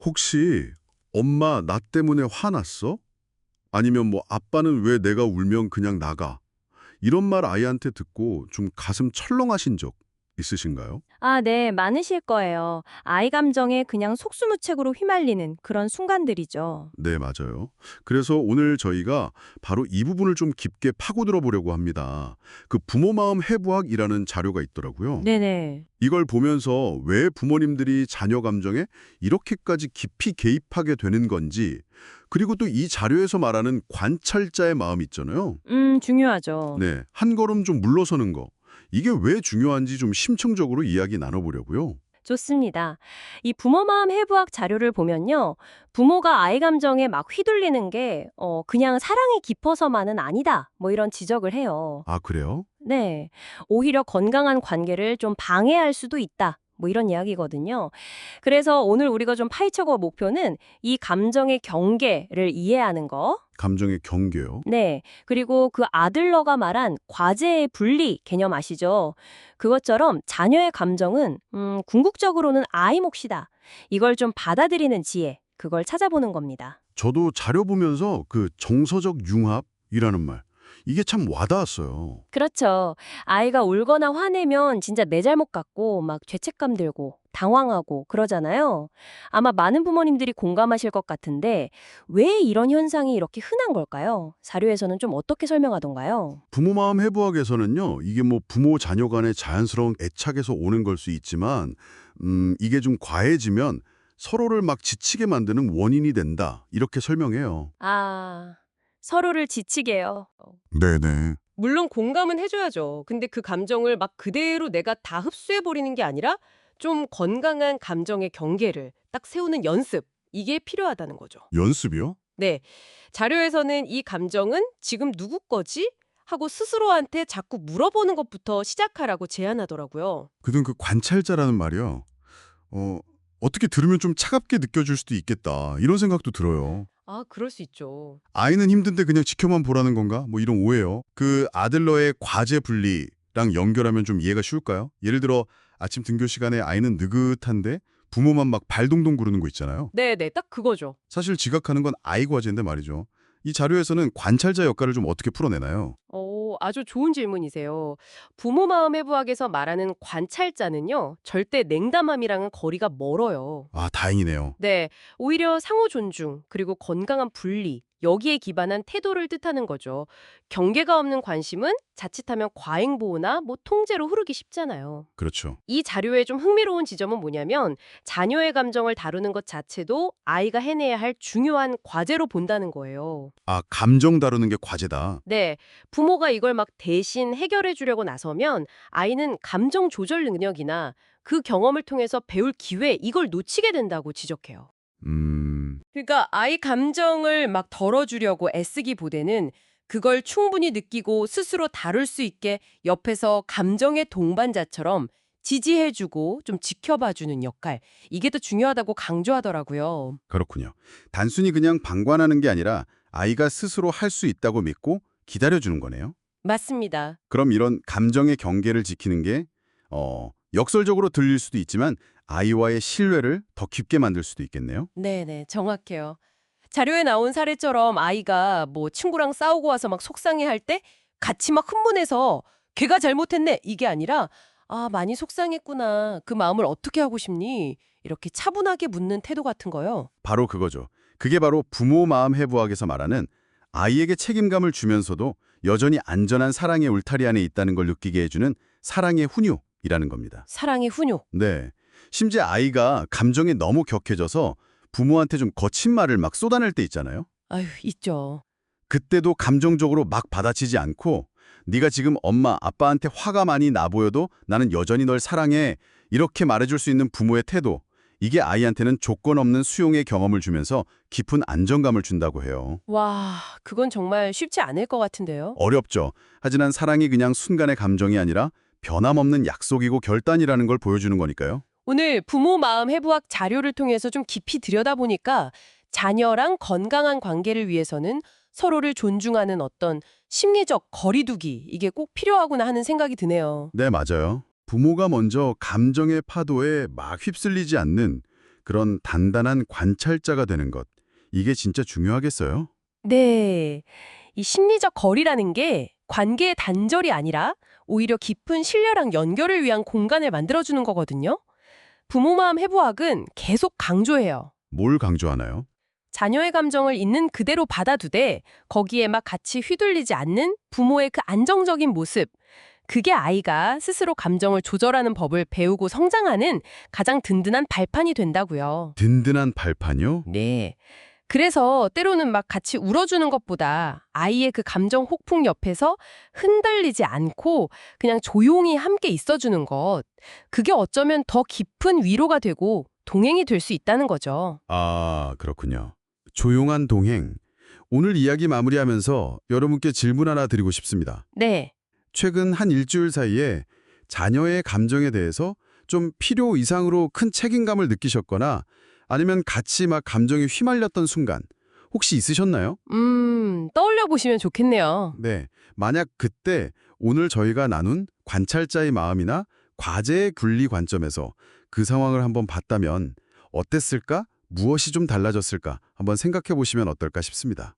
혹시 엄마 나 때문에 화났어? 아니면 뭐 아빠는 왜 내가 울면 그냥 나가? 이런 말 아이한테 듣고 좀 가슴 철렁하신 적 있으신가요? 아, 네, 많으실 거예요. 아이 감정에 그냥 속수무책으로 휘말리는 그런 순간들이죠. 네, 맞아요. 그래서 오늘 저희가 바로 이 부분을 좀 깊게 파고들어 보려고 합니다. 그 부모 마음 해부학이라는 자료가 있더라고요. 네네. 이걸 보면서 왜 부모님들이 자녀 감정에 이렇게까지 깊이 개입하게 되는 건지, 그리고 또 이 자료에서 말하는 관찰자의 마음 있잖아요. 중요하죠. 네, 한 걸음 좀 물러서는 거. 이게 왜 중요한지 좀 심층적으로 이야기 나눠보려고요. 좋습니다. 이 부모 마음 해부학 자료를 보면요. 부모가 아이 감정에 막 휘둘리는 게, 그냥 사랑이 깊어서만은 아니다. 뭐 이런 지적을 해요. 아, 그래요? 네. 오히려 건강한 관계를 좀 방해할 수도 있다. 뭐 이런 이야기거든요. 그래서 오늘 우리가 좀 파헤쳐 볼 목표는 이 감정의 경계를 이해하는 거. 감정의 경계요. 네. 그리고 그 아들러가 말한 과제의 분리 개념 아시죠? 그것처럼 자녀의 감정은 궁극적으로는 아이 몫이다. 이걸 좀 받아들이는 지혜. 그걸 찾아보는 겁니다. 저도 자료 보면서 그 정서적 융합이라는 말, 이게 참 와닿았어요. 그렇죠. 아이가 울거나 화내면 진짜 내 잘못 같고 막 죄책감 들고 당황하고 그러잖아요. 아마 많은 부모님들이 공감하실 것 같은데 왜 이런 현상이 이렇게 흔한 걸까요? 자료에서는 좀 어떻게 설명하던가요? 부모 마음 해부학에서는요, 이게 뭐 부모 자녀 간의 자연스러운 애착에서 오는 걸 수 있지만, 이게 좀 과해지면 서로를 막 지치게 만드는 원인이 된다. 이렇게 설명해요. 아, 서로를 지치게요. 네네. 물론 공감은 해줘야죠. 근데 그 감정을 막 그대로 내가 다 흡수해버리는 게 아니라 좀 건강한 감정의 경계를 딱 세우는 연습, 이게 필요하다는 거죠. 연습이요? 네. 자료에서는 이 감정은 지금 누구 거지? 하고 스스로한테 자꾸 물어보는 것부터 시작하라고 제안하더라고요. 그든 그 관찰자라는 말이요. 어, 어떻게 들으면 좀 차갑게 느껴질 수도 있겠다. 이런 생각도 들어요. 아, 그럴 수 있죠. 아이는 힘든데 그냥 지켜만 보라는 건가? 뭐 이런 오해요. 그 아들러의 과제 분리랑 연결하면 좀 이해가 쉬울까요? 예를 들어 아침 등교 시간에 아이는 느긋한데 부모만 막 발동동 구르는 거 있잖아요. 네네, 딱 그거죠. 사실 지각하는 건 아이 과제인데 말이죠. 이 자료에서는 관찰자 역할을 좀 어떻게 풀어내나요? 아주 좋은 질문이세요. 부모 마음 해부학에서 말하는 관찰자는요, 절대 냉담함이랑은 거리가 멀어요. 아, 다행이네요. 네, 오히려 상호 존중, 그리고 건강한 분리, 여기에 기반한 태도를 뜻하는 거죠. 경계가 없는 관심은 자칫하면 과잉보호나 뭐 통제로 흐르기 쉽잖아요. 그렇죠. 이 자료의 좀 흥미로운 지점은 뭐냐면 자녀의 감정을 다루는 것 자체도 아이가 해내야 할 중요한 과제로 본다는 거예요. 아, 감정 다루는 게 과제다. 네, 부모가 이걸 막 대신 해결해 주려고 나서면 아이는 감정 조절 능력이나 그 경험을 통해서 배울 기회, 이걸 놓치게 된다고 지적해요. 그러니까 아이 감정을 막 덜어주려고 애쓰기보다는 그걸 충분히 느끼고 스스로 다룰 수 있게 옆에서 감정의 동반자처럼 지지해주고 좀 지켜봐주는 역할, 이게 더 중요하다고 강조하더라고요. 그렇군요. 단순히 그냥 방관하는 게 아니라 아이가 스스로 할 수 있다고 믿고 기다려주는 거네요. 맞습니다. 그럼 이런 감정의 경계를 지키는 게 역설적으로 들릴 수도 있지만 아이와의 신뢰를 더 깊게 만들 수도 있겠네요. 네네, 정확해요. 자료에 나온 사례처럼 아이가 뭐 친구랑 싸우고 와서 막 속상해할 때 같이 막 흥분해서 걔가 잘못했네 이게 아니라 아, 많이 속상했구나. 그 마음을 어떻게 하고 싶니? 이렇게 차분하게 묻는 태도 같은 거요. 바로 그거죠. 그게 바로 부모 마음 해부학에서 말하는 아이에게 책임감을 주면서도 여전히 안전한 사랑의 울타리 안에 있다는 걸 느끼게 해주는 사랑의 훈육이라는 겁니다. 사랑의 훈육. 네. 심지어 아이가 감정이 너무 격해져서 부모한테 좀 거친 말을 막 쏟아낼 때 있잖아요. 아유, 있죠. 그때도 감정적으로 막 받아치지 않고 네가 지금 엄마, 아빠한테 화가 많이 나 보여도 나는 여전히 널 사랑해. 이렇게 말해줄 수 있는 부모의 태도. 이게 아이한테는 조건 없는 수용의 경험을 주면서 깊은 안정감을 준다고 해요. 와, 그건 정말 쉽지 않을 것 같은데요. 어렵죠. 하지만 사랑이 그냥 순간의 감정이 아니라 변함없는 약속이고 결단이라는 걸 보여주는 거니까요. 오늘 부모 마음 해부학 자료를 통해서 좀 깊이 들여다보니까 자녀랑 건강한 관계를 위해서는 서로를 존중하는 어떤 심리적 거리두기, 이게 꼭 필요하구나 하는 생각이 드네요. 네, 맞아요. 부모가 먼저 감정의 파도에 막 휩쓸리지 않는 그런 단단한 관찰자가 되는 것. 이게 진짜 중요하겠어요? 네. 이 심리적 거리라는 게 관계의 단절이 아니라 오히려 깊은 신뢰랑 연결을 위한 공간을 만들어주는 거거든요. 부모 마음 해부학은 계속 강조해요. 뭘 강조하나요? 자녀의 감정을 있는 그대로 받아두되 거기에 막 같이 휘둘리지 않는 부모의 그 안정적인 모습. 그게 아이가 스스로 감정을 조절하는 법을 배우고 성장하는 가장 든든한 발판이 된다고요. 든든한 발판이요? 네. 그래서 때로는 막 같이 울어주는 것보다 아이의 그 감정 혹풍 옆에서 흔들리지 않고 그냥 조용히 함께 있어주는 것. 그게 어쩌면 더 깊은 위로가 되고 동행이 될 수 있다는 거죠. 아, 그렇군요. 조용한 동행. 오늘 이야기 마무리하면서 여러분께 질문 하나 드리고 싶습니다. 네. 최근 한 일주일 사이에 자녀의 감정에 대해서 좀 필요 이상으로 큰 책임감을 느끼셨거나 아니면 같이 막 감정에 휘말렸던 순간 혹시 있으셨나요? 떠올려 보시면 좋겠네요. 네. 만약 그때 오늘 저희가 나눈 관찰자의 마음이나 과제의 분리 관점에서 그 상황을 한번 봤다면 어땠을까? 무엇이 좀 달라졌을까? 한번 생각해 보시면 어떨까 싶습니다.